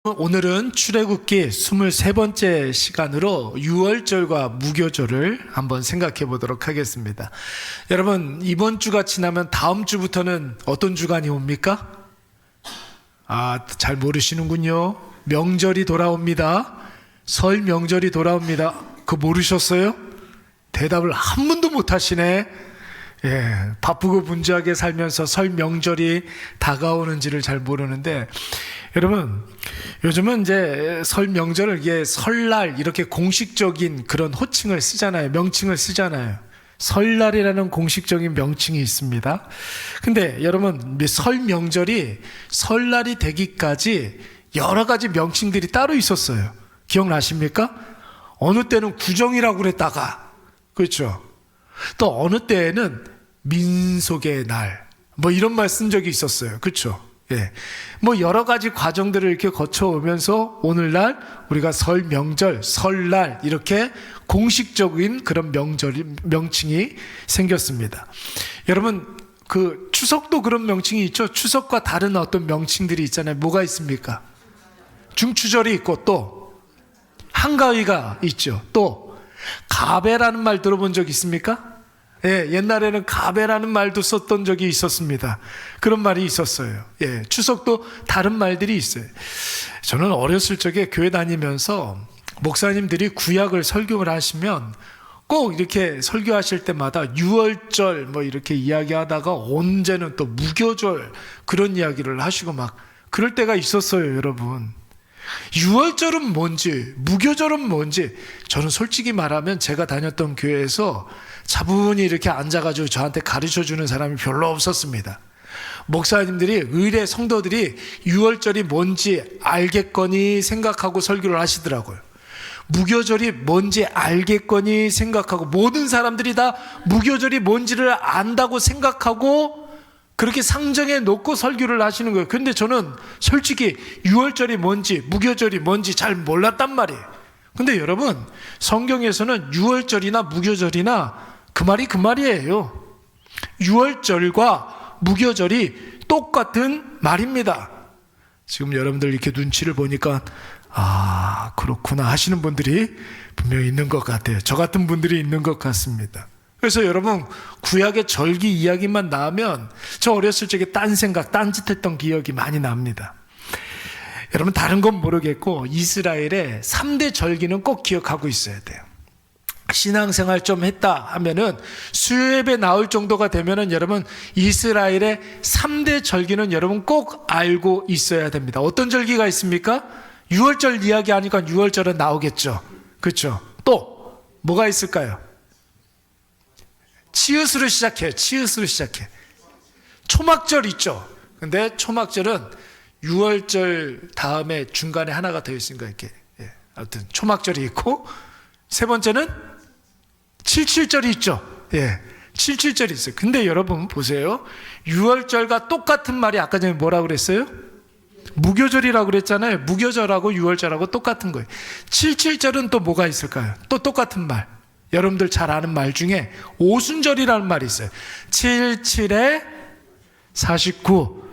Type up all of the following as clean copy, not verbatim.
오늘은 출애굽기 23번째 시간으로 유월절과 무교절을 한번 생각해 보도록 하겠습니다. 여러분, 이번 주가 지나면 다음 주부터는 어떤 주간이 옵니까? 잘 모르시는군요. 명절이 돌아옵니다. 설 명절이 돌아옵니다. 그거 모르셨어요? 대답을 한 번도 못 하시네. 바쁘고 분주하게 살면서 설 명절이 다가오는지를 잘 모르는데, 여러분, 요즘은 이제 설 명절을 설날 이렇게 공식적인 그런 호칭을 쓰잖아요. 명칭을 쓰잖아요. 설날이라는 공식적인 명칭이 있습니다. 근데 여러분, 설 명절이 설날이 되기까지 여러 가지 명칭들이 따로 있었어요. 기억나십니까? 어느 때는 구정이라고 그랬다가, 그렇죠? 또 어느 때에는 민속의 날, 이런 말 쓴 적이 있었어요. 그렇죠? 여러 가지 과정들을 이렇게 거쳐오면서 오늘날 우리가 설 명절, 설날 이렇게 공식적인 그런 명칭이 생겼습니다. 여러분, 그 추석도 그런 명칭이 있죠. 추석과 다른 어떤 명칭들이 있잖아요. 뭐가 있습니까? 중추절이 있고 또 한가위가 있죠. 또 가배라는 말 들어본 적 있습니까? 옛날에는 가배라는 말도 썼던 적이 있었습니다. 그런 말이 있었어요. 추석도 다른 말들이 있어요. 저는 어렸을 적에 교회 다니면서 목사님들이 구약을 설교를 하시면 꼭 이렇게 설교하실 때마다 유월절 이렇게 이야기하다가 언제는 또 무교절 그런 이야기를 하시고 막 그럴 때가 있었어요, 여러분. 유월절은 뭔지, 무교절은 뭔지, 저는 솔직히 말하면 제가 다녔던 교회에서 차분히 이렇게 앉아가지고 저한테 가르쳐주는 사람이 별로 없었습니다. 목사님들이, 의례 성도들이 유월절이 뭔지 알겠거니 생각하고 설교를 하시더라고요. 무교절이 뭔지 알겠거니 생각하고, 모든 사람들이 다 무교절이 뭔지를 안다고 생각하고 그렇게 상정해 놓고 설교를 하시는 거예요. 근데 저는 솔직히 유월절이 뭔지 무교절이 뭔지 잘 몰랐단 말이에요. 근데 여러분, 성경에서는 유월절이나 무교절이나 그 말이에요. 유월절과 무교절이 똑같은 말입니다. 지금 여러분들 이렇게 눈치를 보니까 그렇구나 하시는 분들이 분명히 있는 것 같아요. 저 같은 분들이 있는 것 같습니다. 그래서 여러분, 구약의 절기 이야기만 나오면 저 어렸을 적에 딴짓했던 기억이 많이 납니다. 여러분, 다른 건 모르겠고 이스라엘의 3대 절기는 꼭 기억하고 있어야 돼요. 신앙생활 좀 했다 하면은 수요예배 나올 정도가 되면은 여러분, 이스라엘의 3대 절기는 여러분 꼭 알고 있어야 됩니다. 어떤 절기가 있습니까? 유월절 이야기하니까 유월절은 나오겠죠. 그렇죠? 또 뭐가 있을까요? 치읓으로 시작해요. 치읓으로 시작해. 초막절 있죠. 근데 초막절은 유월절 다음에 중간에 하나가 더 있으니까 이렇게 아무튼 초막절이 있고, 세 번째는 77절이 있죠. 77절이 있어요. 근데 여러분 보세요. 유월절과 똑같은 말이 아까 전에 뭐라고 그랬어요? 무교절이라고 그랬잖아요. 무교절하고 유월절하고 똑같은 거예요. 77절은 또 뭐가 있을까요? 또 똑같은 말. 여러분들 잘 아는 말 중에 오순절이라는 말이 있어요. 77에 49.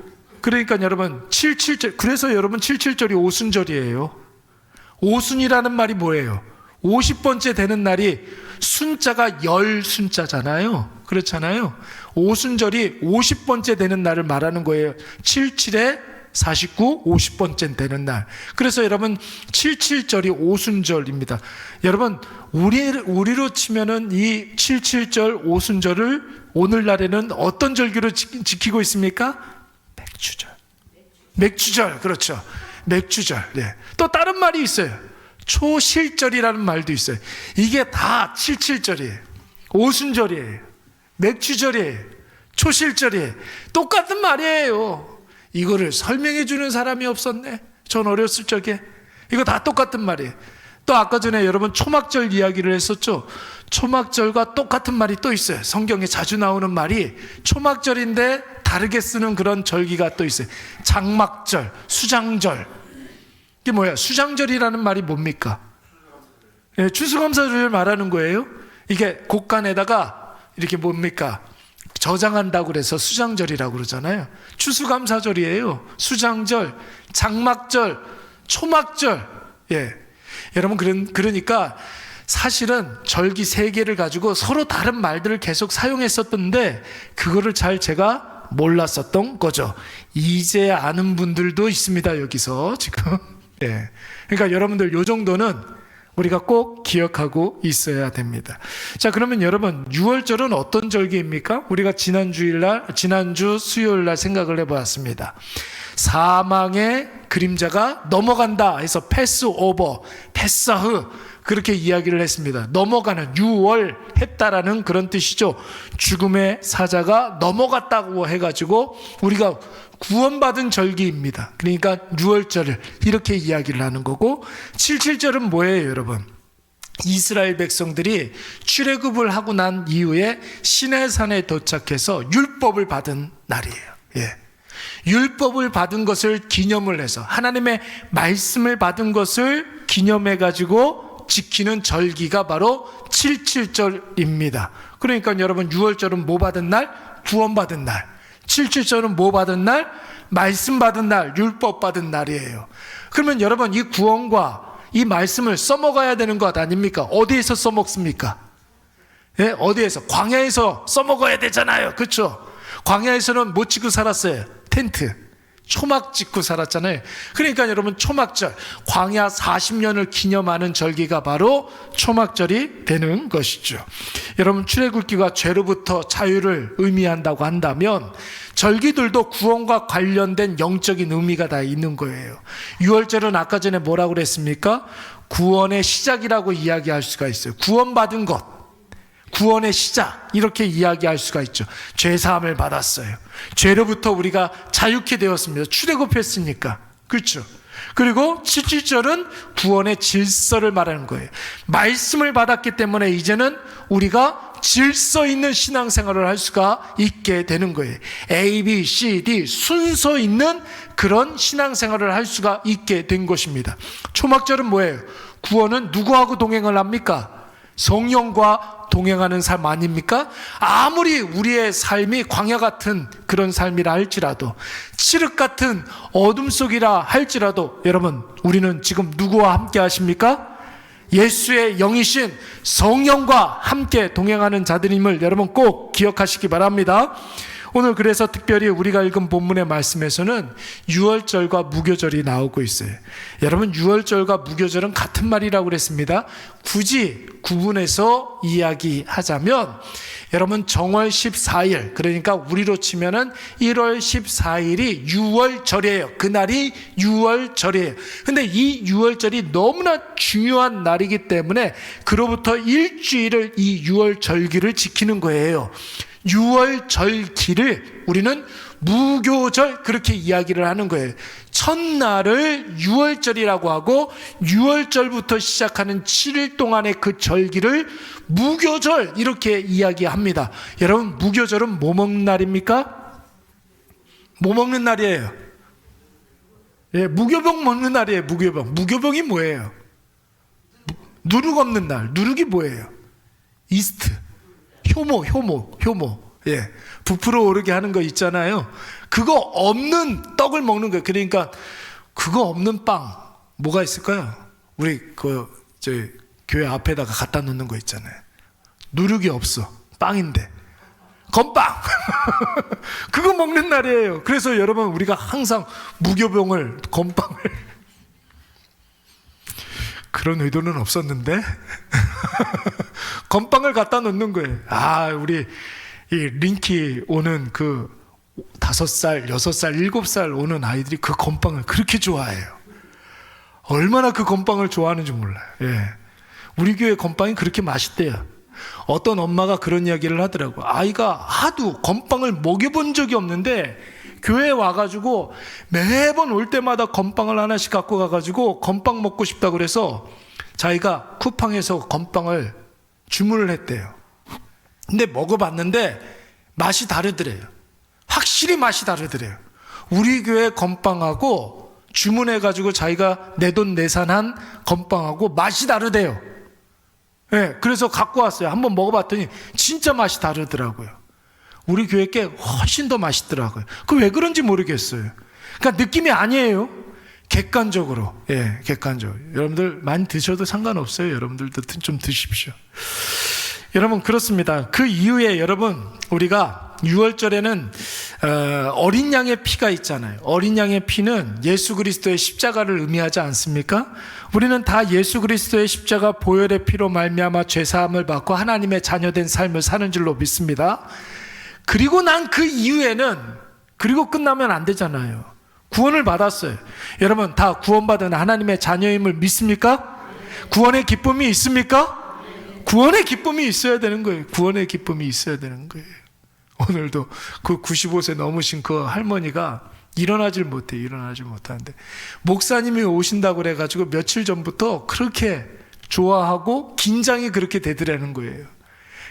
그러니까 여러분 77절, 그래서 여러분 77절이 오순절이에요. 오순이라는 말이 뭐예요? 50번째 되는 날이, 순자가 열 순자잖아요. 그렇잖아요. 오순절이 50번째 되는 날을 말하는 거예요. 77에 49, 50번째 되는 날. 그래서 여러분 77절이 오순절입니다. 여러분, 우리로 치면은 이 77절 오순절을 오늘날에는 어떤 절기로 지키고 있습니까? 맥주절. 그렇죠. 맥주절. 또 다른 말이 있어요. 초실절이라는 말도 있어요. 이게 다 77절이에요. 오순절이에요. 맥주절이에요. 초실절이에요. 똑같은 말이에요. 이거를 설명해 주는 사람이 없었네. 전 어렸을 적에. 이거 다 똑같은 말이에요. 또 아까 전에 여러분 초막절 이야기를 했었죠. 초막절과 똑같은 말이 또 있어요. 성경에 자주 나오는 말이 초막절인데 다르게 쓰는 그런 절기가 또 있어요. 장막절, 수장절. 이게 뭐야? 수장절이라는 말이 뭡니까? 추수감사절을 말하는 거예요. 이게 곡간에다가 이렇게 뭡니까? 저장한다고 그래서 수장절이라고 그러잖아요. 추수감사절이에요. 수장절, 장막절, 초막절. 예. 여러분, 그러니까 사실은 절기 3개를 가지고 서로 다른 말들을 계속 사용했었던데 그거를 잘 제가 몰랐었던 거죠. 이제 아는 분들도 있습니다, 여기서 지금. 예. 그러니까 여러분들 요 정도는 우리가 꼭 기억하고 있어야 됩니다. 자, 그러면 여러분, 유월절은 어떤 절기입니까? 우리가 지난주 수요일날 생각을 해보았습니다. 사망의 그림자가 넘어간다 해서 패스오버, 패사흐, 그렇게 이야기를 했습니다. 넘어가는, 유월했다라는 그런 뜻이죠. 죽음의 사자가 넘어갔다고 해가지고 우리가 구원받은 절기입니다. 그러니까 유월절을 이렇게 이야기를 하는 거고, 77절은 뭐예요, 여러분? 이스라엘 백성들이 출애굽을 하고 난 이후에 시내산에 도착해서 율법을 받은 날이에요. 예. 율법을 받은 것을 기념을 해서 하나님의 말씀을 받은 것을 기념해 가지고 지키는 절기가 바로 77절입니다. 그러니까 여러분, 유월절은 뭐 받은 날? 구원받은 날. 77절은 뭐 받은 날? 말씀 받은 날, 율법 받은 날이에요. 그러면 여러분, 이 구원과 이 말씀을 써먹어야 되는 것 아닙니까? 어디에서 써먹습니까? 예? 어디에서? 광야에서 써먹어야 되잖아요. 그렇죠? 광야에서는 뭐 짓고 살았어요? 텐트, 초막 짓고 살았잖아요. 그러니까 여러분, 초막절, 광야 40년을 기념하는 절기가 바로 초막절이 되는 것이죠. 여러분, 출애굽기가 죄로부터 자유를 의미한다고 한다면 절기들도 구원과 관련된 영적인 의미가 다 있는 거예요. 유월절은 아까 전에 뭐라고 그랬습니까? 구원의 시작이라고 이야기할 수가 있어요. 구원받은 것, 구원의 시작, 이렇게 이야기할 수가 있죠. 죄사함을 받았어요. 죄로부터 우리가 자유케 되었습니다. 출애굽했으니까. 그렇죠? 그리고 77절은 구원의 질서를 말하는 거예요. 말씀을 받았기 때문에 이제는 우리가 질서 있는 신앙생활을 할 수가 있게 되는 거예요. A, B, C, D 순서 있는 그런 신앙생활을 할 수가 있게 된 것입니다. 초막절은 뭐예요? 구원은 누구하고 동행을 합니까? 성령과 동행하는 삶 아닙니까? 아무리 우리의 삶이 광야 같은 그런 삶이라 할지라도, 칠흑 같은 어둠 속이라 할지라도, 여러분, 우리는 지금 누구와 함께 하십니까? 예수의 영이신 성령과 함께 동행하는 자들임을 여러분 꼭 기억하시기 바랍니다. 오늘 그래서 특별히 우리가 읽은 본문의 말씀에서는 유월절과 무교절이 나오고 있어요. 여러분, 유월절과 무교절은 같은 말이라고 그랬습니다. 굳이 구분해서 이야기하자면 여러분, 정월 14일, 그러니까 우리로 치면은 1월 14일이 유월절이에요. 그날이 유월절이에요. 근데 이 유월절이 너무나 중요한 날이기 때문에 그로부터 일주일을 이 유월절기를 지키는 거예요. 유월절기를 우리는 무교절, 그렇게 이야기를 하는 거예요. 첫날을 유월절이라고 하고 유월절부터 시작하는 7일 동안의 그 절기를 무교절, 이렇게 이야기합니다. 여러분, 무교절은 뭐 먹는 날입니까? 뭐 먹는 날이에요? 예, 무교병 먹는 날이에요. 무교병. 무교병이 뭐예요? 누룩 없는 날. 누룩이 뭐예요? 이스트, 효모. 예, 부풀어 오르게 하는 거 있잖아요. 그거 없는 떡을 먹는 거예요. 그러니까 그거 없는 빵 뭐가 있을까요? 우리 교회 앞에다가 갖다 놓는 거 있잖아요. 누룩이 없어, 빵인데 건빵. 그거 먹는 날이에요. 그래서 여러분, 우리가 항상 무교병을, 건빵을 그런 의도는 없었는데 건빵을 갖다 놓는 거예요. 아, 우리 이 링키 오는 그 5살, 6살, 7살 오는 아이들이 그 건빵을 그렇게 좋아해요. 얼마나 그 건빵을 좋아하는지 몰라요. 예. 우리 교회 건빵이 그렇게 맛있대요. 어떤 엄마가 그런 이야기를 하더라고요. 아이가 하도 건빵을 먹여본 적이 없는데 교회에 와가지고 매번 올 때마다 건빵을 하나씩 갖고 가가지고 건빵 먹고 싶다 그래서 자기가 쿠팡에서 건빵을 주문을 했대요. 근데 먹어봤는데 맛이 다르더래요. 확실히 맛이 다르더래요. 우리 교회 건빵하고 주문해가지고 자기가 내돈 내산한 건빵하고 맛이 다르대요. 네, 그래서 갖고 왔어요. 한번 먹어봤더니 진짜 맛이 다르더라고요. 우리 교회 게 훨씬 더 맛있더라고요. 그 왜 그런지 모르겠어요. 그러니까 느낌이 아니에요. 객관적으로, 객관적으로. 여러분들 많이 드셔도 상관없어요. 여러분들도 좀 드십시오. 여러분, 그렇습니다. 그 이후에 여러분, 우리가 6월절에는 어린 양의 피가 있잖아요. 어린 양의 피는 예수 그리스도의 십자가를 의미하지 않습니까? 우리는 다 예수 그리스도의 십자가 보혈의 피로 말미암아 죄사함을 받고 하나님의 자녀된 삶을 사는 줄로 믿습니다. 그리고 난 그 이후에는, 그리고 끝나면 안 되잖아요. 구원을 받았어요. 여러분, 다 구원받은 하나님의 자녀임을 믿습니까? 구원의 기쁨이 있습니까? 구원의 기쁨이 있어야 되는 거예요. 구원의 기쁨이 있어야 되는 거예요. 오늘도 그 95세 넘으신 그 할머니가 일어나질 못하는데 목사님이 오신다고 그래가지고 며칠 전부터 그렇게 좋아하고 긴장이 그렇게 되더라는 거예요.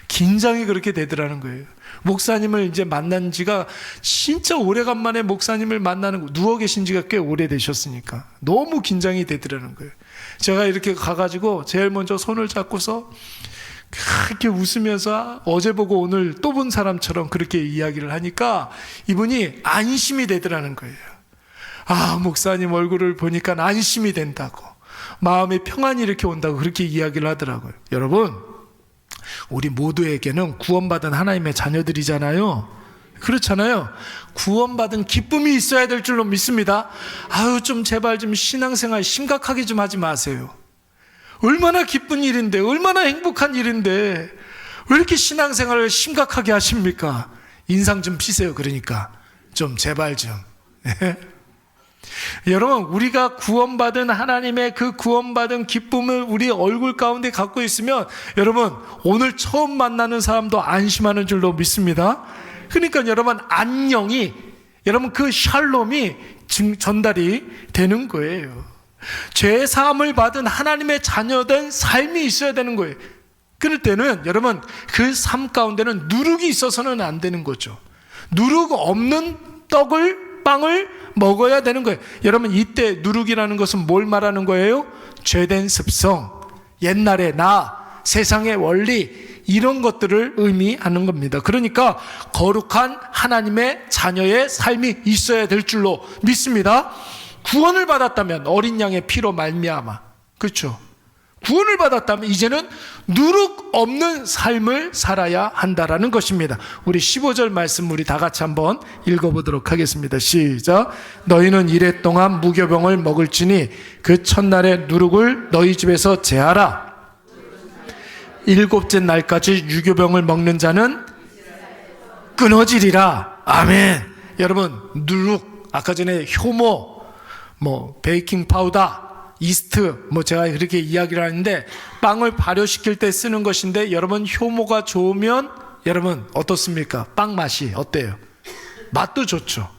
긴장이 그렇게 되더라는 거예요. 목사님을 이제 만난 지가 진짜 오래간만에 목사님을 만나는 거, 누워 계신 지가 꽤 오래되셨으니까 너무 긴장이 되더라는 거예요. 제가 이렇게 가가지고 제일 먼저 손을 잡고서 그렇게 웃으면서 어제 보고 오늘 또 본 사람처럼 그렇게 이야기를 하니까 이분이 안심이 되더라는 거예요. 아, 목사님 얼굴을 보니까 안심이 된다고, 마음의 평안이 이렇게 온다고 그렇게 이야기를 하더라고요. 여러분, 우리 모두에게는 구원받은 하나님의 자녀들이잖아요. 그렇잖아요. 구원받은 기쁨이 있어야 될 줄로 믿습니다. 아유, 좀 제발 좀 신앙생활 심각하게 좀 하지 마세요. 얼마나 기쁜 일인데, 얼마나 행복한 일인데 왜 이렇게 신앙생활을 심각하게 하십니까? 인상 좀 피세요. 그러니까 좀 제발 좀. 여러분, 우리가 구원받은 하나님의 그 구원받은 기쁨을 우리 얼굴 가운데 갖고 있으면 여러분, 오늘 처음 만나는 사람도 안심하는 줄로 믿습니다. 그러니까 여러분, 안녕이, 여러분 그 샬롬이 전달이 되는 거예요. 죄 사함을 받은 하나님의 자녀된 삶이 있어야 되는 거예요. 그럴 때는 여러분, 그 삶 가운데는 누룩이 있어서는 안 되는 거죠. 누룩 없는 빵을 먹어야 되는 거예요. 여러분, 이때 누룩이라는 것은 뭘 말하는 거예요? 죄된 습성, 옛날의 나, 세상의 원리, 이런 것들을 의미하는 겁니다. 그러니까 거룩한 하나님의 자녀의 삶이 있어야 될 줄로 믿습니다. 구원을 받았다면 어린 양의 피로 말미암아, 그렇죠? 구원을 받았다면 이제는 누룩 없는 삶을 살아야 한다라는 것입니다. 우리 15절 말씀 우리 다 같이 한번 읽어보도록 하겠습니다. 시작. 너희는 이래 동안 무교병을 먹을지니 그 첫날의 누룩을 너희 집에서 제하라. 일곱째 날까지 유교병을 먹는 자는 끊어지리라. 아멘. 여러분, 누룩, 아까 전에 효모, 베이킹 파우더, 이스트, 제가 그렇게 이야기를 하는데 빵을 발효시킬 때 쓰는 것인데, 여러분 효모가 좋으면 여러분 어떻습니까? 빵 맛이 어때요? 맛도 좋죠.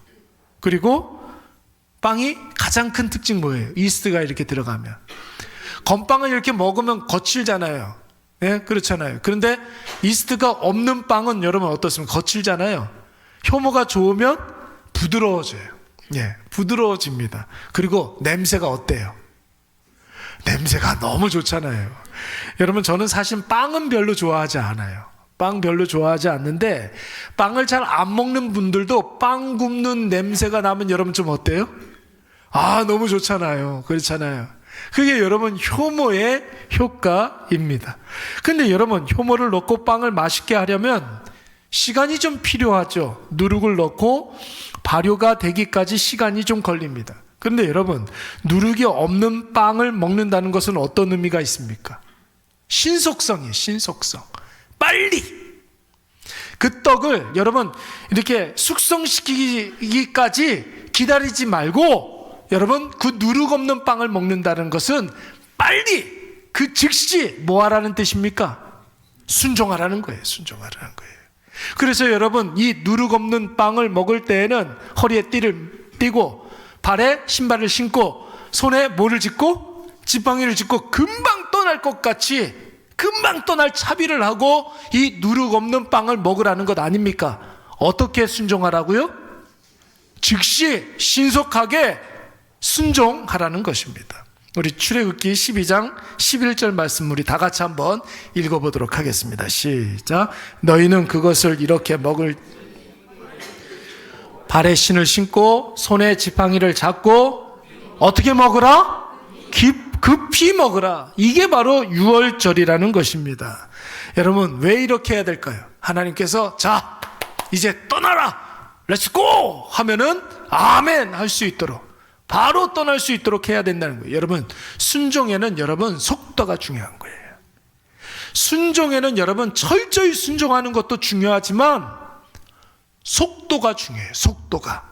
그리고 빵이 가장 큰 특징 뭐예요? 이스트가 이렇게 들어가면. 건빵을 이렇게 먹으면 거칠잖아요. 네, 그렇잖아요. 그런데 이스트가 없는 빵은 여러분 어떻습니까? 거칠잖아요. 효모가 좋으면 부드러워져요. 예, 부드러워집니다. 그리고 냄새가 어때요? 냄새가 너무 좋잖아요. 여러분, 저는 사실 빵은 별로 좋아하지 않아요. 빵 별로 좋아하지 않는데, 빵을 잘 안 먹는 분들도 빵 굽는 냄새가 나면 여러분 좀 어때요? 아, 너무 좋잖아요. 그렇잖아요. 그게 여러분 효모의 효과입니다. 근데 여러분, 효모를 넣고 빵을 맛있게 하려면 시간이 좀 필요하죠. 누룩을 넣고 발효가 되기까지 시간이 좀 걸립니다. 그런데 여러분, 누룩이 없는 빵을 먹는다는 것은 어떤 의미가 있습니까? 신속성이에요. 신속성. 빨리 그 떡을 여러분 이렇게 숙성시키기까지 기다리지 말고, 여러분 그 누룩 없는 빵을 먹는다는 것은 빨리 그 즉시 뭐 하라는 뜻입니까? 순종하라는 거예요. 순종하라는 거예요. 그래서 여러분, 이 누룩 없는 빵을 먹을 때에는 허리에 띠를 띠고 발에 신발을 신고 손에 뭐를 짚고? 지팡이를 짚고 금방 떠날 것 같이, 금방 떠날 차비를 하고 이 누룩 없는 빵을 먹으라는 것 아닙니까? 어떻게 순종하라고요? 즉시 신속하게 순종하라는 것입니다. 우리 출애굽기 12장 11절 말씀 우리 다 같이 한번 읽어보도록 하겠습니다. 시작. 너희는 그것을 이렇게 먹을, 발에 신을 신고 손에 지팡이를 잡고 어떻게 먹으라? 급히 먹으라. 이게 바로 유월절이라는 것입니다. 여러분, 왜 이렇게 해야 될까요? 하나님께서 자, 이제 떠나라, 렛츠고 하면은 아멘 할 수 있도록, 바로 떠날 수 있도록 해야 된다는 거예요. 여러분, 순종에는 여러분 속도가 중요한 거예요. 순종에는 여러분 철저히 순종하는 것도 중요하지만 속도가 중요해요. 속도가.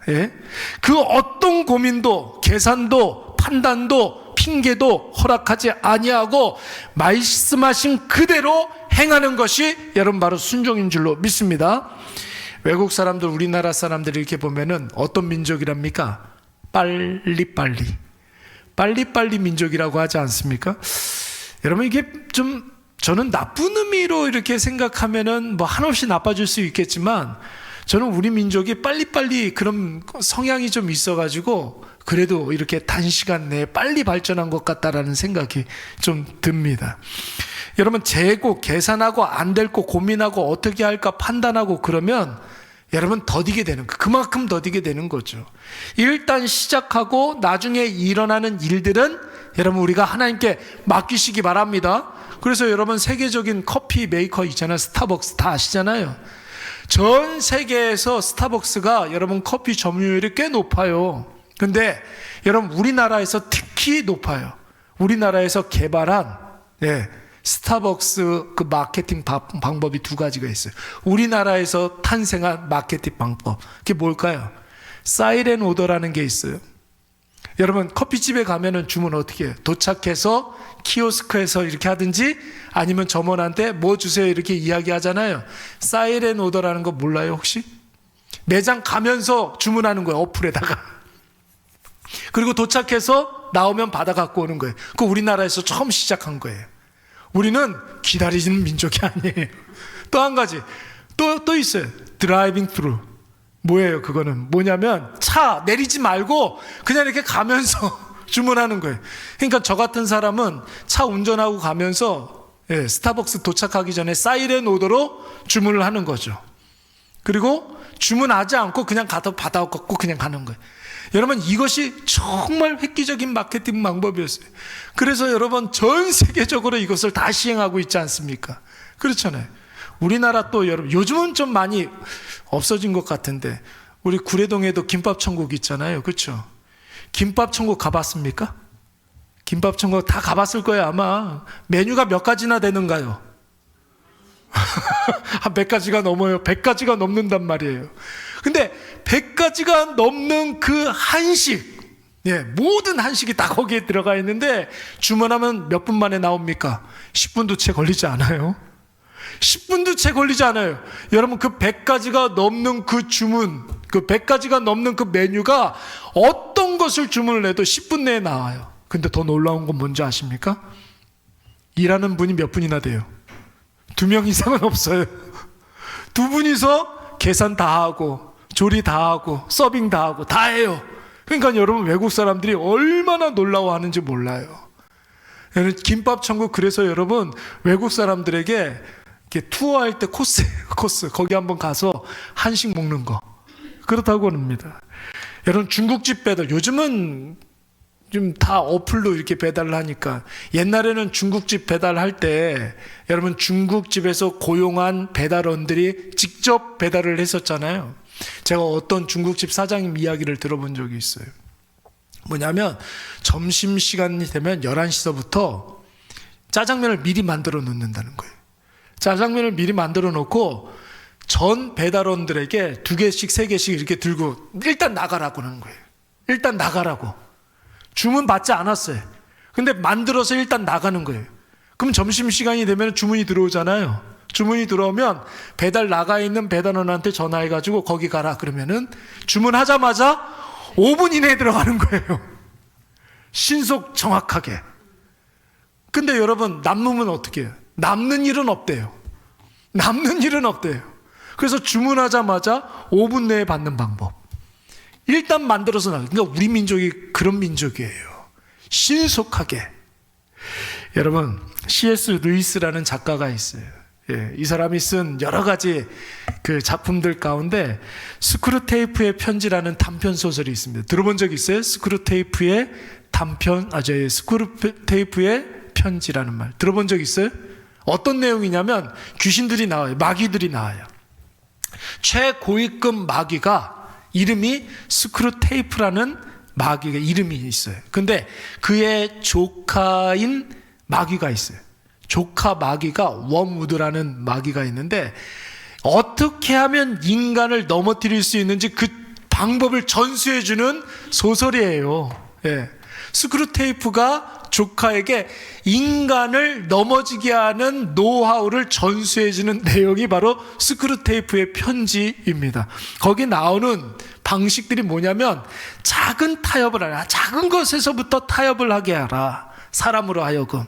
예? 그 어떤 고민도 계산도 판단도 핑계도 허락하지 아니하고 말씀하신 그대로 행하는 것이 여러분 바로 순종인 줄로 믿습니다. 외국 사람들, 우리나라 사람들 이렇게 보면은 어떤 민족이랍니까? 빨리빨리 민족이라고 하지 않습니까? 여러분, 이게 좀 저는 나쁜 의미로 이렇게 생각하면은 뭐 한없이 나빠질 수 있겠지만, 저는 우리 민족이 빨리빨리 그런 성향이 좀 있어가지고 그래도 이렇게 단시간 내에 빨리 발전한 것 같다라는 생각이 좀 듭니다. 여러분, 재고 계산하고 안 될 거 고민하고 어떻게 할까 판단하고 그러면 여러분 더디게 되는 거, 그만큼 더디게 되는 거죠. 일단 시작하고 나중에 일어나는 일들은 여러분 우리가 하나님께 맡기시기 바랍니다. 그래서 여러분, 세계적인 커피 메이커 있잖아요. 스타벅스 다 아시잖아요. 전 세계에서 스타벅스가 여러분 커피 점유율이 꽤 높아요. 근데 여러분, 우리나라에서 특히 높아요. 우리나라에서 개발한 스타벅스 그 마케팅 방법이 두 가지가 있어요. 우리나라에서 탄생한 마케팅 방법, 그게 뭘까요? 사이렌 오더라는 게 있어요. 여러분, 커피집에 가면은 주문 어떻게 해요? 도착해서 키오스크에서 이렇게 하든지 아니면 점원한테 뭐 주세요 이렇게 이야기하잖아요. 사이렌 오더라는 거 몰라요 혹시? 매장 가면서 주문하는 거예요, 어플에다가. 그리고 도착해서 나오면 받아 갖고 오는 거예요. 그거 우리나라에서 처음 시작한 거예요. 우리는 기다리는 민족이 아니에요. 또 한 가지 또 있어요. 드라이빙 트루. 뭐예요? 그거는 뭐냐면 차 내리지 말고 그냥 이렇게 가면서 주문하는 거예요. 그러니까 저 같은 사람은 차 운전하고 가면서 스타벅스 도착하기 전에 사이렌 오더로 주문을 하는 거죠. 그리고 주문하지 않고 그냥 가서 받아갖고 그냥 가는 거예요. 여러분, 이것이 정말 획기적인 마케팅 방법이었어요. 그래서 여러분, 전 세계적으로 이것을 다 시행하고 있지 않습니까? 그렇잖아요. 우리나라 또 여러분, 요즘은 좀 많이 없어진 것 같은데 우리 구례동에도 김밥천국 있잖아요. 그렇죠? 김밥천국 가봤습니까? 김밥천국 다 가봤을 거예요 아마. 메뉴가 몇 가지나 되는가요? 한 100가지가 넘어요. 100가지가 넘는단 말이에요. 근데 100가지가 넘는 그 한식, 모든 한식이 다 거기에 들어가 있는데 주문하면 몇 분 만에 나옵니까? 10분도 채 걸리지 않아요. 10분도 채 걸리지 않아요. 여러분, 그 100가지가 넘는 그 주문, 그 100가지가 넘는 그 메뉴가 어떤 것을 주문을 해도 10분 내에 나와요. 근데 더 놀라운 건 뭔지 아십니까? 일하는 분이 몇 분이나 돼요? 2명 이상은 없어요. 2분이서 계산 다 하고 조리 다 하고 서빙 다 하고 다 해요. 그러니까 여러분, 외국 사람들이 얼마나 놀라워하는지 몰라요. 김밥천국, 그래서 여러분 외국 사람들에게 이렇게 투어할 때 코스 거기 한번 가서 한식 먹는 거 그렇다고 합니다. 여러분, 중국집 배달 요즘은 좀 다 어플로 이렇게 배달을 하니까, 옛날에는 중국집 배달할 때 여러분 중국집에서 고용한 배달원들이 직접 배달을 했었잖아요. 제가 어떤 중국집 사장님 이야기를 들어본 적이 있어요. 뭐냐면 점심시간이 되면 11시서부터 짜장면을 미리 만들어 놓는다는 거예요. 짜장면을 미리 만들어 놓고 전 배달원들에게 2개씩 3개씩 이렇게 들고 일단 나가라고 하는 거예요. 일단 나가라고. 주문 받지 않았어요. 근데 만들어서 일단 나가는 거예요. 그럼 점심시간이 되면 주문이 들어오잖아요. 주문이 들어오면 배달 나가 있는 배달원한테 전화해가지고 거기 가라 그러면은 주문하자마자 5분 이내에 들어가는 거예요. 신속 정확하게. 근데 여러분, 남으면 어떻게 해요? 남는 일은 없대요. 남는 일은 없대요. 그래서 주문하자마자 5분 내에 받는 방법. 일단 만들어서 나가. 그러니까 우리 민족이 그런 민족이에요. 신속하게. 여러분, C.S. 루이스라는 작가가 있어요. 이 사람이 쓴 여러 가지 그 작품들 가운데 스크루테이프의 편지라는 단편 소설이 있습니다. 들어본 적 있어요? 스크루테이프의 스크루테이프의 편지라는 말 들어본 적 있어요? 어떤 내용이냐면 귀신들이 나와요. 마귀들이 나와요. 최고위급 마귀가 이름이 스크루테이프라는 마귀가 이름이 있어요. 근데 그의 조카인 마귀가 있어요. 조카 마귀가 웜우드라는 마귀가 있는데 어떻게 하면 인간을 넘어뜨릴 수 있는지 그 방법을 전수해주는 소설이에요. 스크루테이프가 조카에게 인간을 넘어지게 하는 노하우를 전수해주는 내용이 바로 스크루테이프의 편지입니다. 거기 나오는 방식들이 뭐냐면 작은 타협을 하라. 작은 것에서부터 타협을 하게 하라. 사람으로 하여금.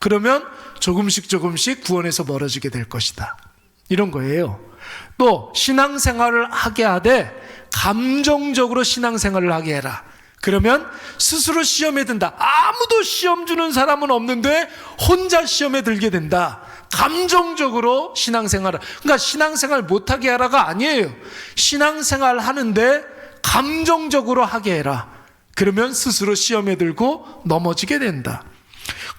그러면 조금씩 구원에서 멀어지게 될 것이다. 이런 거예요. 또 신앙생활을 하게 하되 감정적으로 신앙생활을 하게 해라. 그러면 스스로 시험에 든다. 아무도 시험 주는 사람은 없는데 혼자 시험에 들게 된다. 감정적으로 신앙생활을. 그러니까 신앙생활 못하게 하라가 아니에요. 신앙생활 하는데 감정적으로 하게 해라. 그러면 스스로 시험에 들고 넘어지게 된다.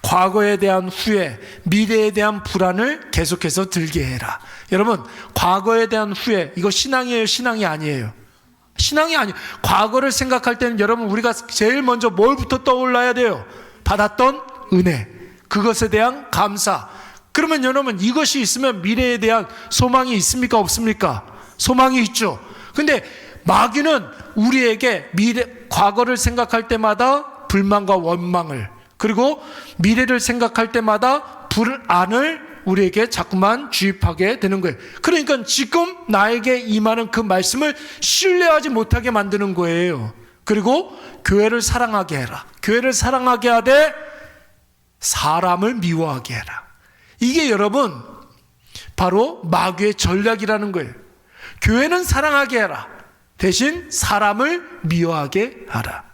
과거에 대한 후회, 미래에 대한 불안을 계속해서 들게 해라. 여러분, 과거에 대한 후회, 이거 신앙이에요? 신앙이 아니에요? 신앙이 아니에요. 과거를 생각할 때는 여러분 우리가 제일 먼저 뭘부터 떠올라야 돼요? 받았던 은혜, 그것에 대한 감사. 그러면 여러분 이것이 있으면 미래에 대한 소망이 있습니까? 없습니까? 소망이 있죠. 근데 마귀는 우리에게 과거를 생각할 때마다 불만과 원망을, 그리고 미래를 생각할 때마다 불안을 우리에게 자꾸만 주입하게 되는 거예요. 그러니까 지금 나에게 임하는 그 말씀을 신뢰하지 못하게 만드는 거예요. 그리고 교회를 사랑하게 해라. 교회를 사랑하게 하되 사람을 미워하게 해라. 이게 여러분 바로 마귀의 전략이라는 거예요. 교회는 사랑하게 해라. 대신 사람을 미워하게 하라.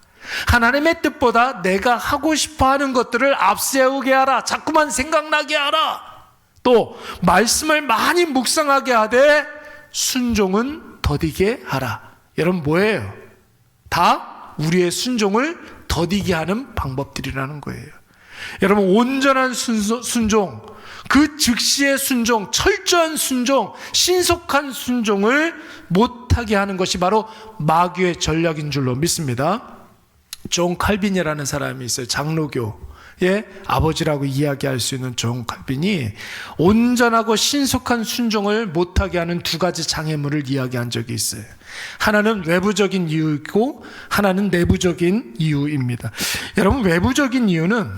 하나님의 뜻보다 내가 하고 싶어하는 것들을 앞세우게 하라. 자꾸만 생각나게 하라. 또 말씀을 많이 묵상하게 하되 순종은 더디게 하라. 여러분 뭐예요? 다 우리의 순종을 더디게 하는 방법들이라는 거예요. 여러분 온전한 순종, 그 즉시의 순종, 철저한 순종, 신속한 순종을 못하게 하는 것이 바로 마귀의 전략인 줄로 믿습니다. 존 칼빈이라는 사람이 있어요. 장로교의 아버지라고 이야기할 수 있는 존 칼빈이 온전하고 신속한 순종을 못하게 하는 두 가지 장애물을 이야기한 적이 있어요. 하나는 외부적인 이유이고 하나는 내부적인 이유입니다. 여러분 외부적인 이유는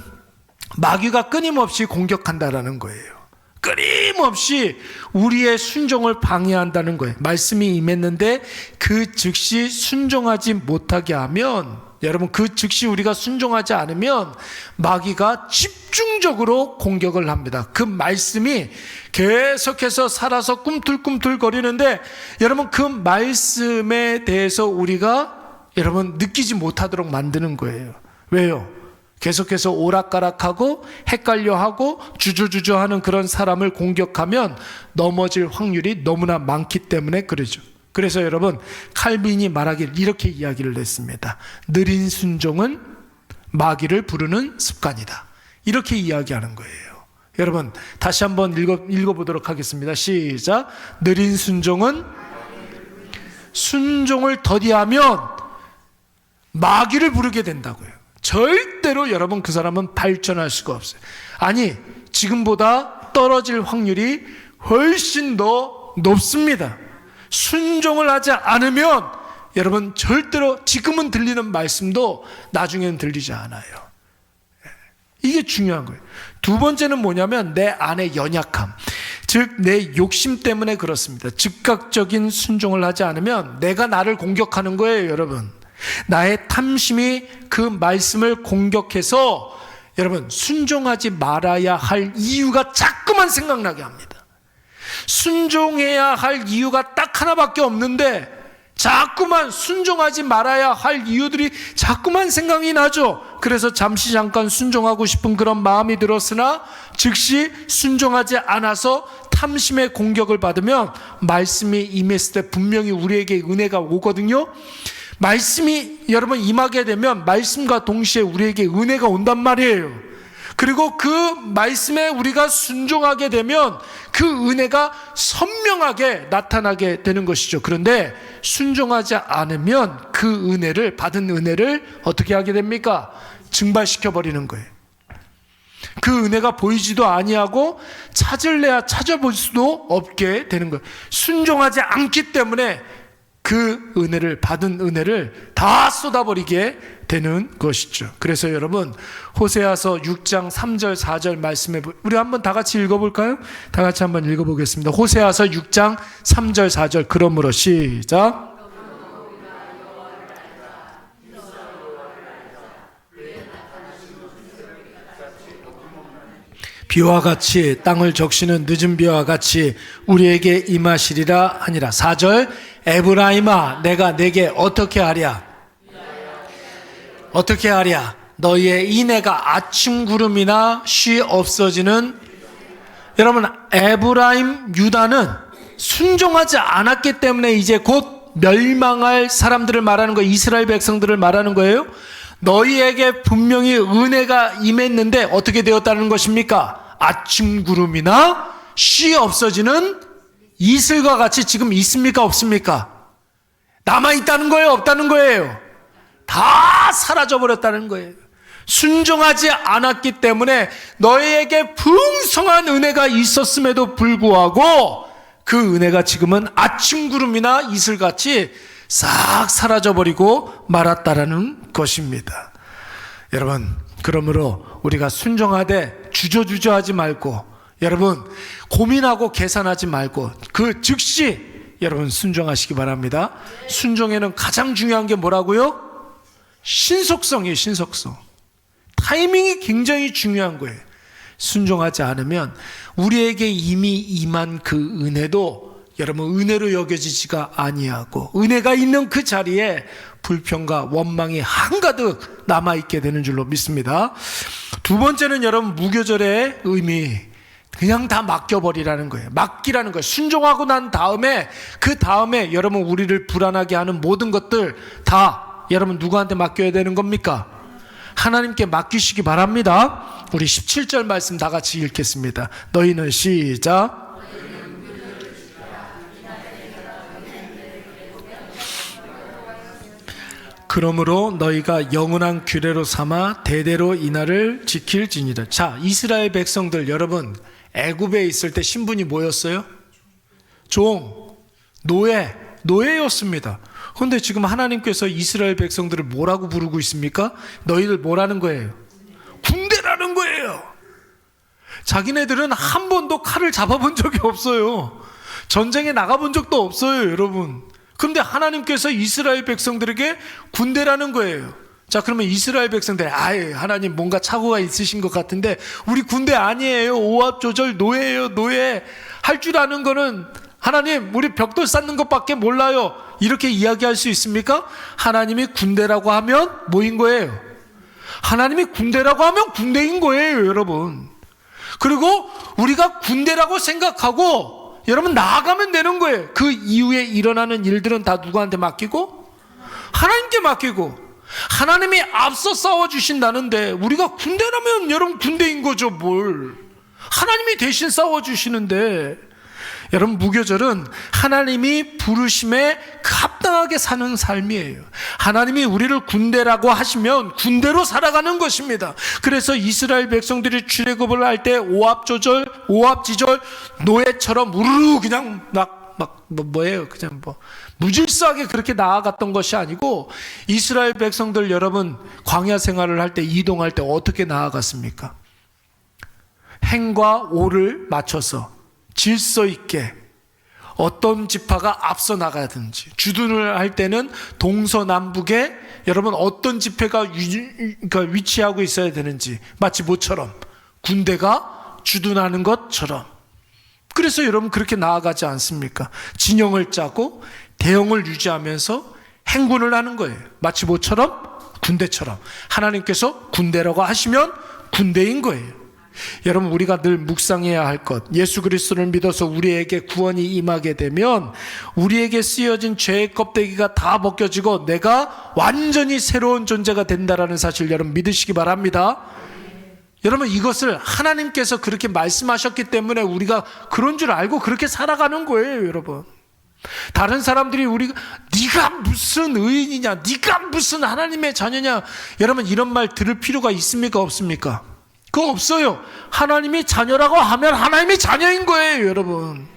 마귀가 끊임없이 공격한다라는 거예요. 끊임없이 우리의 순종을 방해한다는 거예요. 말씀이 임했는데 그 즉시 순종하지 못하게 하면, 여러분 그 즉시 우리가 순종하지 않으면 마귀가 집중적으로 공격을 합니다. 그 말씀이 계속해서 살아서 꿈틀꿈틀 거리는데 여러분 그 말씀에 대해서 우리가 여러분 느끼지 못하도록 만드는 거예요. 왜요? 계속해서 오락가락하고 헷갈려하고 주저주저하는 그런 사람을 공격하면 넘어질 확률이 너무나 많기 때문에 그러죠. 그래서 여러분 칼빈이 말하길 이렇게 이야기를 했습니다. 느린 순종은 마귀를 부르는 습관이다. 이렇게 이야기하는 거예요. 여러분 다시 한번 읽어보도록 하겠습니다. 시작. 느린 순종은 순종을 더디하면 마귀를 부르게 된다고요. 절대로 여러분 그 사람은 발전할 수가 없어요. 아니 지금보다 떨어질 확률이 훨씬 더 높습니다. 순종을 하지 않으면 여러분 절대로 지금은 들리는 말씀도 나중에는 들리지 않아요. 이게 중요한 거예요. 두 번째는 뭐냐면 내 안의 연약함, 즉 내 욕심 때문에 그렇습니다. 즉각적인 순종을 하지 않으면 내가 나를 공격하는 거예요. 여러분 나의 탐심이 그 말씀을 공격해서 여러분 순종하지 말아야 할 이유가 자꾸만 생각나게 합니다. 순종해야 할 이유가 딱 하나밖에 없는데 자꾸만 순종하지 말아야 할 이유들이 자꾸만 생각이 나죠. 그래서 잠깐 순종하고 싶은 그런 마음이 들었으나 즉시 순종하지 않아서 탐심의 공격을 받으면 말씀이 임했을 때 분명히 우리에게 은혜가 오거든요. 말씀이 여러분 임하게 되면 말씀과 동시에 우리에게 은혜가 온단 말이에요. 그리고 그 말씀에 우리가 순종하게 되면 그 은혜가 선명하게 나타나게 되는 것이죠. 그런데 순종하지 않으면 그 은혜를, 받은 은혜를 어떻게 하게 됩니까? 증발시켜 버리는 거예요. 그 은혜가 보이지도 아니하고 찾을래야 찾아볼 수도 없게 되는 거예요. 순종하지 않기 때문에 그 은혜를, 받은 은혜를 다 쏟아버리게 되는 것이죠. 그래서 여러분, 호세아서 6장 3절 4절 말씀에 우리 한번 다 같이 읽어볼까요? 다 같이 한번 읽어보겠습니다. 호세아서 6장 3절 4절. 그러므로 시작. 비와 같이 땅을 적시는 늦은 비와 같이 우리에게 임하시리라 하니라. 4절. 에브라임아, 내가 내게 어떻게 하랴? 어떻게 하랴? 너희의 인애가 아침 구름이나 쉬 없어지는. 여러분, 에브라임 유다는 순종하지 않았기 때문에 이제 곧 멸망할 사람들을 말하는 거예요. 이스라엘 백성들을 말하는 거예요. 너희에게 분명히 은혜가 임했는데 어떻게 되었다는 것입니까? 아침 구름이나 쉬 없어지는 이슬과 같이 지금 있습니까? 없습니까? 남아있다는 거예요? 없다는 거예요? 다 사라져버렸다는 거예요. 순종하지 않았기 때문에 너희에게 풍성한 은혜가 있었음에도 불구하고 그 은혜가 지금은 아침 구름이나 이슬같이 싹 사라져버리고 말았다라는 것입니다. 여러분, 그러므로 우리가 순종하되 주저주저하지 말고, 여러분 고민하고 계산하지 말고 그 즉시 여러분 순종하시기 바랍니다. 순종에는 가장 중요한 게 뭐라고요? 신속성이에요. 신속성. 타이밍이 굉장히 중요한 거예요. 순종하지 않으면 우리에게 이미 임한 그 은혜도 여러분 은혜로 여겨지지가 아니하고 은혜가 있는 그 자리에 불평과 원망이 한가득 남아있게 되는 줄로 믿습니다. 두 번째는 여러분 무교절의 의미, 그냥 다 맡겨버리라는 거예요. 맡기라는 거예요. 순종하고 난 다음에 그 다음에 여러분 우리를 불안하게 하는 모든 것들 다 여러분 누구한테 맡겨야 되는 겁니까? 하나님께 맡기시기 바랍니다. 우리 17절 말씀 다 같이 읽겠습니다. 너희는 시작. 그러므로 너희가 영원한 규례로 삼아 대대로 이 날을 지킬지니라. 자, 이스라엘 백성들 여러분 애굽에 있을 때 신분이 뭐였어요? 종, 노예였습니다. 그런데 지금 하나님께서 이스라엘 백성들을 뭐라고 부르고 있습니까? 너희들 뭐라는 거예요? 군대라는 거예요. 자기네들은 한 번도 칼을 잡아본 적이 없어요. 전쟁에 나가본 적도 없어요, 여러분. 그런데 하나님께서 이스라엘 백성들에게 군대라는 거예요. 자, 그러면 이스라엘 백성들, 하나님 뭔가 착오가 있으신 것 같은데 우리 군대 아니에요. 오합조절 노예예요. 노예. 할 줄 아는 거는 하나님 우리 벽돌 쌓는 것밖에 몰라요. 이렇게 이야기할 수 있습니까? 하나님이 군대라고 하면 뭐인 거예요? 하나님이 군대라고 하면 군대인 거예요, 여러분. 그리고 우리가 군대라고 생각하고 여러분 나아가면 되는 거예요. 그 이후에 일어나는 일들은 다 누구한테 맡기고? 하나님께 맡기고. 하나님이 앞서 싸워주신다는데 우리가 군대라면 여러분 군대인 거죠, 뭘. 하나님이 대신 싸워주시는데 여러분 무교절은 하나님이 부르심에 합당하게 사는 삶이에요. 하나님이 우리를 군대라고 하시면 군대로 살아가는 것입니다. 그래서 이스라엘 백성들이 출애굽을 할 때 오합지절 노예처럼 우르르 그냥 그냥 무질서하게 그렇게 나아갔던 것이 아니고 이스라엘 백성들 여러분 광야 생활을 할 때 이동할 때 어떻게 나아갔습니까? 행과 오를 맞춰서 질서 있게 어떤 지파가 앞서 나가든지 주둔을 할 때는 동서남북에 여러분 어떤 지파가 위치하고 있어야 되는지 마치 모처럼 군대가 주둔하는 것처럼. 그래서 여러분 그렇게 나아가지 않습니까? 진영을 짜고 대형을 유지하면서 행군을 하는 거예요. 마치 모처럼 군대처럼. 하나님께서 군대라고 하시면 군대인 거예요. 여러분, 우리가 늘 묵상해야 할 것, 예수 그리스도를 믿어서 우리에게 구원이 임하게 되면 우리에게 쓰여진 죄의 껍데기가 다 벗겨지고 내가 완전히 새로운 존재가 된다라는 사실 여러분 믿으시기 바랍니다. 여러분, 이것을 하나님께서 그렇게 말씀하셨기 때문에 우리가 그런 줄 알고 그렇게 살아가는 거예요. 여러분, 다른 사람들이 네가 무슨 의인이냐, 네가 무슨 하나님의 자녀냐, 여러분 이런 말 들을 필요가 있습니까, 없습니까? 그거 없어요. 하나님이 자녀라고 하면 하나님이 자녀인 거예요, 여러분.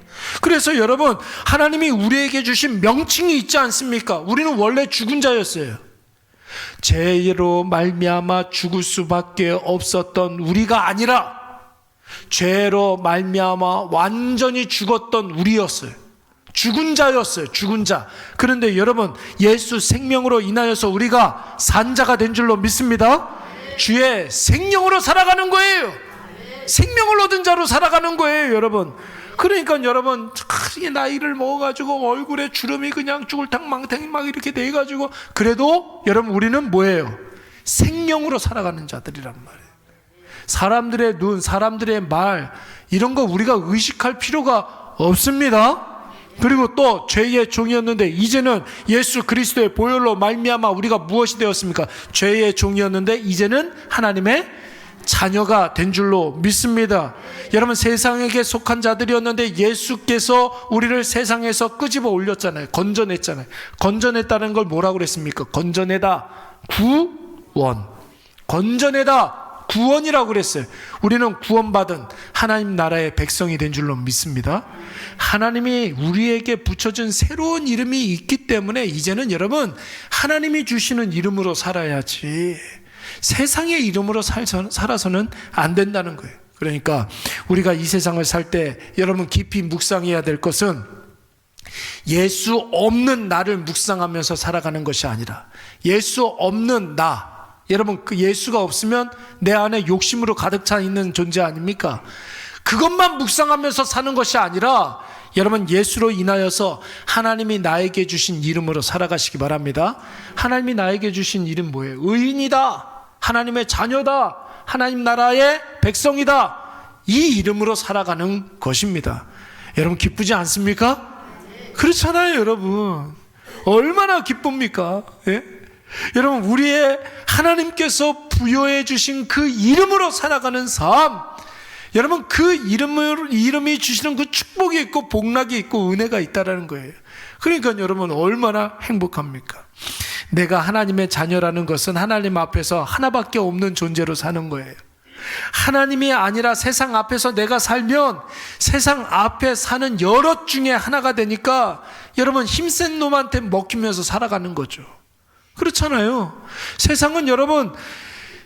그래서 여러분, 하나님이 우리에게 주신 명칭이 있지 않습니까? 우리는 원래 죽은 자였어요. 죄로 말미암아 죽을 수밖에 없었던 우리가 아니라 죄로 말미암아 완전히 죽었던 우리였어요. 죽은 자였어요. 죽은 자. 그런데 여러분, 예수 생명으로 인하여서 우리가 산 자가 된 줄로 믿습니다. 주의 생명으로 살아가는 거예요. 생명을 얻은 자로 살아가는 거예요, 여러분. 그러니까 여러분, 나이를 먹어가지고 얼굴에 주름이 그냥 쭈글탕망탕 막 이렇게 돼가지고, 그래도 여러분 우리는 뭐예요? 생명으로 살아가는 자들이란 말이에요. 사람들의 눈, 사람들의 말, 이런 거 우리가 의식할 필요가 없습니다. 그리고 또 죄의 종이었는데 이제는 예수 그리스도의 보혈로 말미암아 우리가 무엇이 되었습니까? 죄의 종이었는데 이제는 하나님의 자녀가 된 줄로 믿습니다. 여러분, 세상에게 속한 자들이었는데 예수께서 우리를 세상에서 끄집어 올렸잖아요. 건져냈잖아요. 건져냈다는 걸 뭐라고 그랬습니까? 건져내다, 구원. 건져내다, 구원이라고 그랬어요. 우리는 구원받은 하나님 나라의 백성이 된 줄로 믿습니다. 하나님이 우리에게 붙여준 새로운 이름이 있기 때문에 이제는 여러분, 하나님이 주시는 이름으로 살아야지 세상의 이름으로 살아서는 안 된다는 거예요. 그러니까 우리가 이 세상을 살 때 여러분 깊이 묵상해야 될 것은 예수 없는 나를 묵상하면서 살아가는 것이 아니라 예수 없는 나, 여러분 그 예수가 없으면 내 안에 욕심으로 가득 차 있는 존재 아닙니까? 그것만 묵상하면서 사는 것이 아니라 여러분, 예수로 인하여서 하나님이 나에게 주신 이름으로 살아가시기 바랍니다. 하나님이 나에게 주신 이름 뭐예요? 의인이다, 하나님의 자녀다, 하나님 나라의 백성이다, 이 이름으로 살아가는 것입니다. 여러분 기쁘지 않습니까? 그렇잖아요. 여러분 얼마나 기쁩니까? 예? 여러분, 우리의 하나님께서 부여해 주신 그 이름으로 살아가는 삶, 여러분 그 이름이 주시는 그 축복이 있고 복락이 있고 은혜가 있다라는 거예요. 그러니까 여러분 얼마나 행복합니까? 내가 하나님의 자녀라는 것은 하나님 앞에서 하나밖에 없는 존재로 사는 거예요. 하나님이 아니라 세상 앞에서 내가 살면 세상 앞에 사는 여럿 중에 하나가 되니까 여러분 힘센 놈한테 먹히면서 살아가는 거죠. 그렇잖아요. 세상은 여러분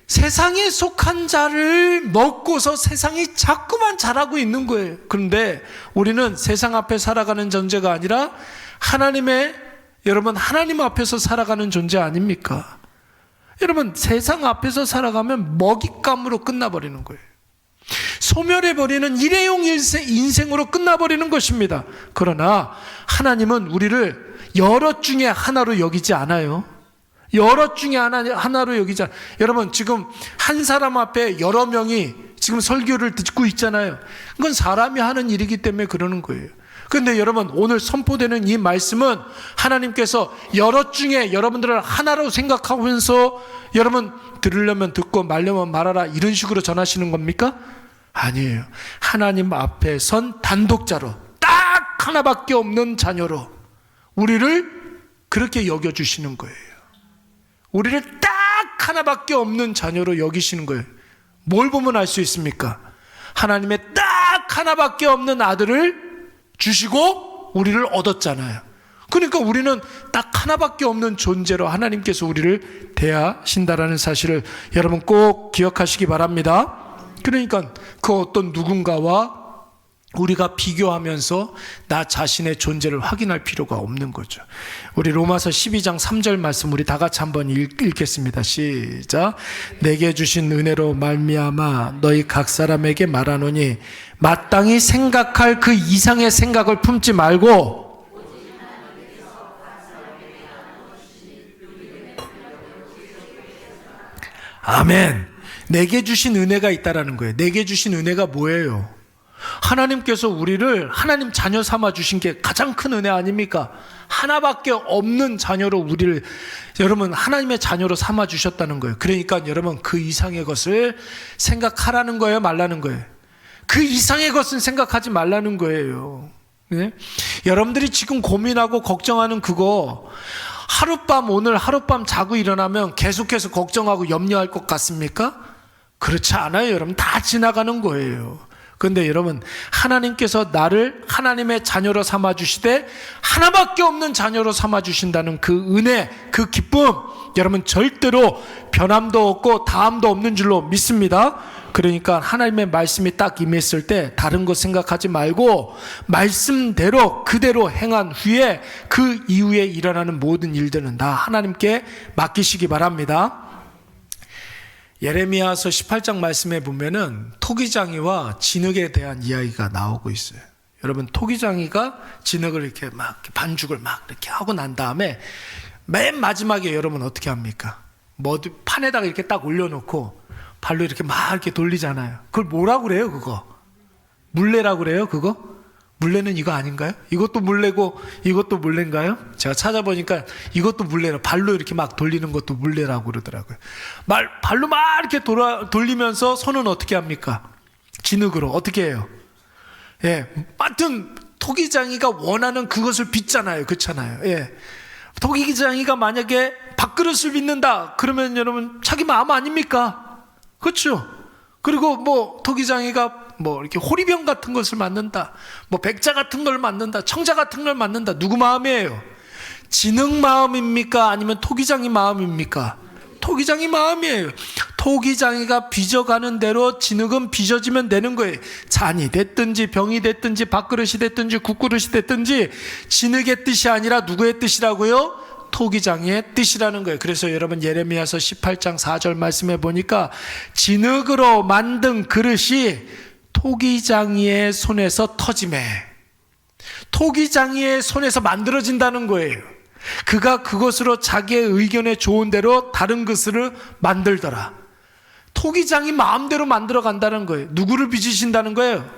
세상에 속한 자를 먹고서 세상이 자꾸만 잘하고 있는 거예요. 그런데 우리는 세상 앞에 살아가는 존재가 아니라 여러분 하나님 앞에서 살아가는 존재 아닙니까? 여러분 세상 앞에서 살아가면 먹잇감으로 끝나버리는 거예요. 소멸해버리는 일회용 인생으로 끝나버리는 것입니다. 그러나 하나님은 우리를 여럿 중에 하나로 여기지 않아요. 여럿 중에 하나로 여기지 않아요. 여러분 지금 한 사람 앞에 여러 명이 지금 설교를 듣고 있잖아요. 그건 사람이 하는 일이기 때문에 그러는 거예요. 그런데 여러분 오늘 선포되는 이 말씀은 하나님께서 여럿 중에 여러분들을 하나로 생각하면서 여러분 들으려면 듣고 말려면 말하라 이런 식으로 전하시는 겁니까? 아니에요. 하나님 앞에 선 단독자로 딱 하나밖에 없는 자녀로 우리를 그렇게 여겨주시는 거예요. 우리를 딱 하나밖에 없는 자녀로 여기시는 거예요. 뭘 보면 알 수 있습니까? 하나님의 딱 하나밖에 없는 아들을 주시고 우리를 얻었잖아요. 그러니까 우리는 딱 하나밖에 없는 존재로 하나님께서 우리를 대하신다라는 사실을 여러분 꼭 기억하시기 바랍니다. 그러니까 그 어떤 누군가와 우리가 비교하면서 나 자신의 존재를 확인할 필요가 없는 거죠. 우리 로마서 12장 3절 말씀 우리 다 같이 한번 읽겠습니다. 시작. 내게 주신 은혜로 말미암아 너희 각 사람에게 말하노니 마땅히 생각할 그 이상의 생각을 품지 말고 아멘. 내게 주신 은혜가 있다라는 거예요. 내게 주신 은혜가 뭐예요? 하나님께서 우리를 하나님 자녀 삼아 주신 게 가장 큰 은혜 아닙니까? 하나밖에 없는 자녀로 우리를 여러분 하나님의 자녀로 삼아 주셨다는 거예요. 그러니까 여러분 그 이상의 것을 생각하라는 거예요, 말라는 거예요? 그 이상의 것은 생각하지 말라는 거예요. 네? 여러분들이 지금 고민하고 걱정하는 그거 오늘 하룻밤 자고 일어나면 계속해서 걱정하고 염려할 것 같습니까? 그렇지 않아요. 여러분 다 지나가는 거예요. 그런데 여러분 하나님께서 나를 하나님의 자녀로 삼아주시되 하나밖에 없는 자녀로 삼아주신다는 그 은혜, 그 기쁨 여러분 절대로 변함도 없고 다함도 없는 줄로 믿습니다. 그러니까 하나님의 말씀이 딱 임했을 때 다른 것 생각하지 말고 말씀대로 그대로 행한 후에 그 이후에 일어나는 모든 일들은 다 하나님께 맡기시기 바랍니다. 예레미야서 18장 말씀에 보면은 토기장이와 진흙에 대한 이야기가 나오고 있어요. 여러분 토기장이가 진흙을 이렇게 막 반죽을 막 이렇게 하고 난 다음에 맨 마지막에 여러분 어떻게 합니까? 판에다가 이렇게 딱 올려놓고 발로 이렇게 막 이렇게 돌리잖아요. 그걸 뭐라고 그래요? 그거 물레라고 그래요? 그거? 물레는 이거 아닌가요? 이것도 물레고 이것도 물레인가요? 제가 찾아보니까 이것도 물레라. 발로 이렇게 막 돌리는 것도 물레라고 그러더라고요. 발로 막 이렇게 돌리면서 손은 어떻게 합니까? 진흙으로 어떻게 해요? 예, 하여튼 토기장이가 원하는 그것을 빚잖아요. 그렇잖아요. 예, 토기장이가 만약에 밥그릇을 빚는다 그러면 여러분 자기 마음 아닙니까? 그렇죠? 그리고 뭐 토기장이가 이렇게 호리병 같은 것을 만든다, 백자 같은 걸 만든다, 청자 같은 걸 만든다. 누구 마음이에요? 진흙 마음입니까? 아니면 토기장이 마음입니까? 토기장이 마음이에요. 토기장이가 빚어가는 대로 진흙은 빚어지면 되는 거예요. 잔이 됐든지 병이 됐든지 밥그릇이 됐든지 국그릇이 됐든지 진흙의 뜻이 아니라 누구의 뜻이라고요? 토기장이의 뜻이라는 거예요. 그래서 여러분 예레미야서 18장 4절 말씀해 보니까 진흙으로 만든 그릇이 토기장이의 손에서 터지매, 토기장이의 손에서 만들어진다는 거예요. 그가 그것으로 자기의 의견에 좋은 대로 다른 그릇을 만들더라. 토기장이 마음대로 만들어 간다는 거예요. 누구를 빚으신다는 거예요?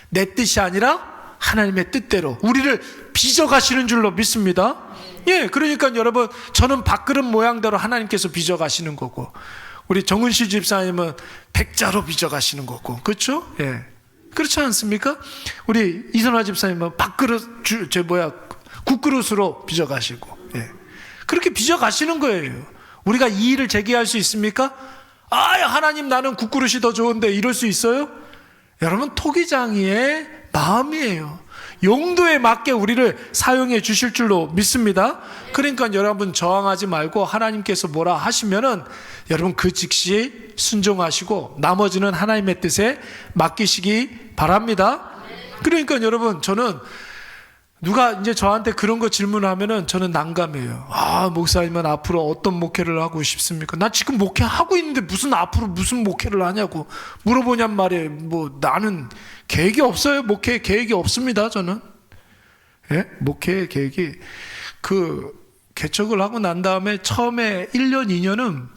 내 뜻이 아니라 하나님의 뜻대로 우리를 빚어 가시는 줄로 믿습니다. 예, 그러니까 여러분 저는 밥그릇 모양대로 하나님께서 빚어 가시는 거고 우리 정은씨 집사님은 백자로 빚어 가시는 거고, 그렇죠? 예, 그렇지 않습니까? 우리 이선화 집사님은 밥그릇 국그릇으로 빚어 가시고, 예, 그렇게 빚어 가시는 거예요. 우리가 이의를 제기할 수 있습니까? 하나님 나는 국그릇이 더 좋은데 이럴 수 있어요? 여러분 토기장이의 마음이에요. 용도에 맞게 우리를 사용해 주실 줄로 믿습니다. 그러니까 여러분 저항하지 말고 하나님께서 뭐라 하시면은 여러분 그 즉시 순종하시고 나머지는 하나님의 뜻에 맡기시기 바랍니다. 그러니까 여러분 저는 누가 이제 저한테 그런 거 질문하면은 저는 난감해요. 목사님은 앞으로 어떤 목회를 하고 싶습니까? 나 지금 목회하고 있는데 앞으로 무슨 목회를 하냐고 물어보냔 말이에요. 나는 계획이 없어요. 목회 계획이 없습니다. 저는. 예? 목회 계획이 개척을 하고 난 다음에 처음에 1년, 2년은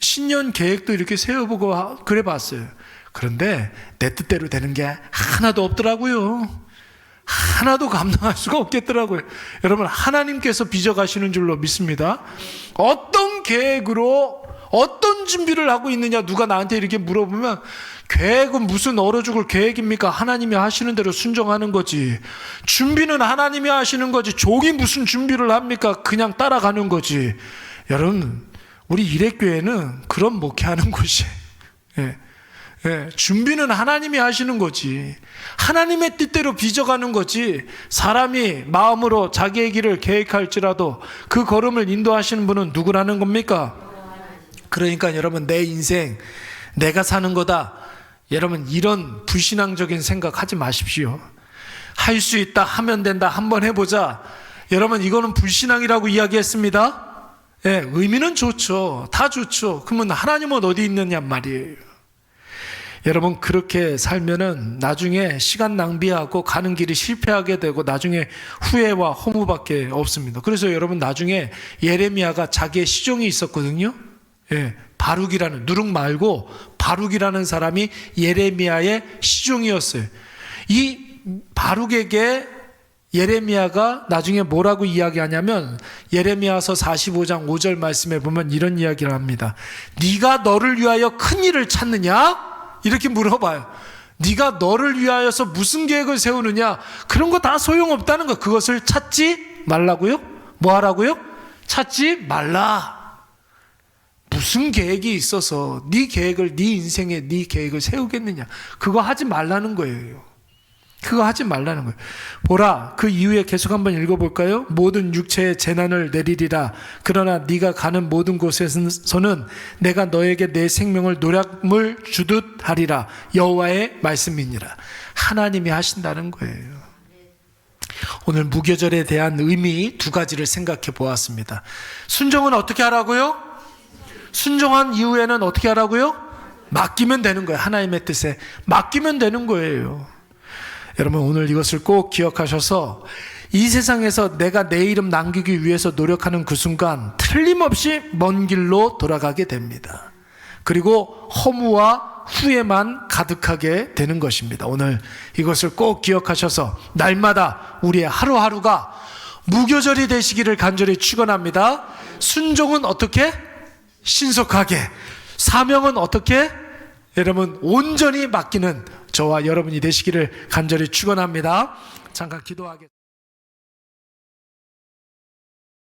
신년 계획도 이렇게 세워보고 그래 봤어요. 그런데 내 뜻대로 되는 게 하나도 없더라고요. 하나도 감당할 수가 없겠더라고요. 여러분 하나님께서 빚어가시는 줄로 믿습니다. 어떤 계획으로 어떤 준비를 하고 있느냐 누가 나한테 이렇게 물어보면 계획은 무슨 얼어 죽을 계획입니까? 하나님이 하시는 대로 순종하는 거지. 준비는 하나님이 하시는 거지. 종이 무슨 준비를 합니까? 그냥 따라가는 거지. 여러분 우리 일회교회는 그런 목회하는 곳이에요. 예. 예, 준비는 하나님이 하시는 거지. 하나님의 뜻대로 빚어가는 거지. 사람이 마음으로 자기의 길을 계획할지라도 그 걸음을 인도하시는 분은 누구라는 겁니까? 그러니까 여러분 내 인생 내가 사는 거다. 여러분 이런 불신앙적인 생각 하지 마십시오. 할 수 있다, 하면 된다, 한번 해보자. 여러분 이거는 불신앙이라고 이야기했습니다. 예, 의미는 좋죠. 다 좋죠. 그러면 하나님은 어디 있느냐 말이에요. 여러분 그렇게 살면은 나중에 시간 낭비하고 가는 길이 실패하게 되고 나중에 후회와 허무밖에 없습니다. 그래서 여러분 나중에 예레미야가 자기의 시종이 있었거든요. 예, 바룩이라는 누룩 말고 바룩이라는 사람이 예레미야의 시종이었어요. 이 바룩에게 예레미야가 나중에 뭐라고 이야기하냐면 예레미야서 45장 5절 말씀에 보면 이런 이야기를 합니다. 네가 너를 위하여 큰 일을 찾느냐? 이렇게 물어봐요. 네가 너를 위하여서 무슨 계획을 세우느냐? 그런 거 다 소용없다는 거. 그것을 찾지 말라고요? 뭐 하라고요? 찾지 말라. 무슨 계획이 있어서 네 계획을, 네 인생에 네 계획을 세우겠느냐? 그거 하지 말라는 거예요. 그거 하지 말라는 거예요. 보라, 그 이후에 계속 한번 읽어볼까요? 모든 육체의 재난을 내리리라. 그러나 네가 가는 모든 곳에서는 내가 너에게 내 생명을 노략물 주듯 하리라. 여호와의 말씀이니라. 하나님이 하신다는 거예요. 오늘 무교절에 대한 의미 두 가지를 생각해 보았습니다. 순종은 어떻게 하라고요? 순종한 이후에는 어떻게 하라고요? 맡기면 되는 거예요. 하나님의 뜻에 맡기면 되는 거예요. 여러분, 오늘 이것을 꼭 기억하셔서 이 세상에서 내가 내 이름 남기기 위해서 노력하는 그 순간 틀림없이 먼 길로 돌아가게 됩니다. 그리고 허무와 후회만 가득하게 되는 것입니다. 오늘 이것을 꼭 기억하셔서 날마다 우리의 하루하루가 무교절이 되시기를 간절히 축원합니다. 순종은 어떻게? 신속하게. 사명은 어떻게? 여러분, 온전히 맡기는 저와 여러분이 되시기를 간절히 축원합니다. 잠깐 기도하겠습니다.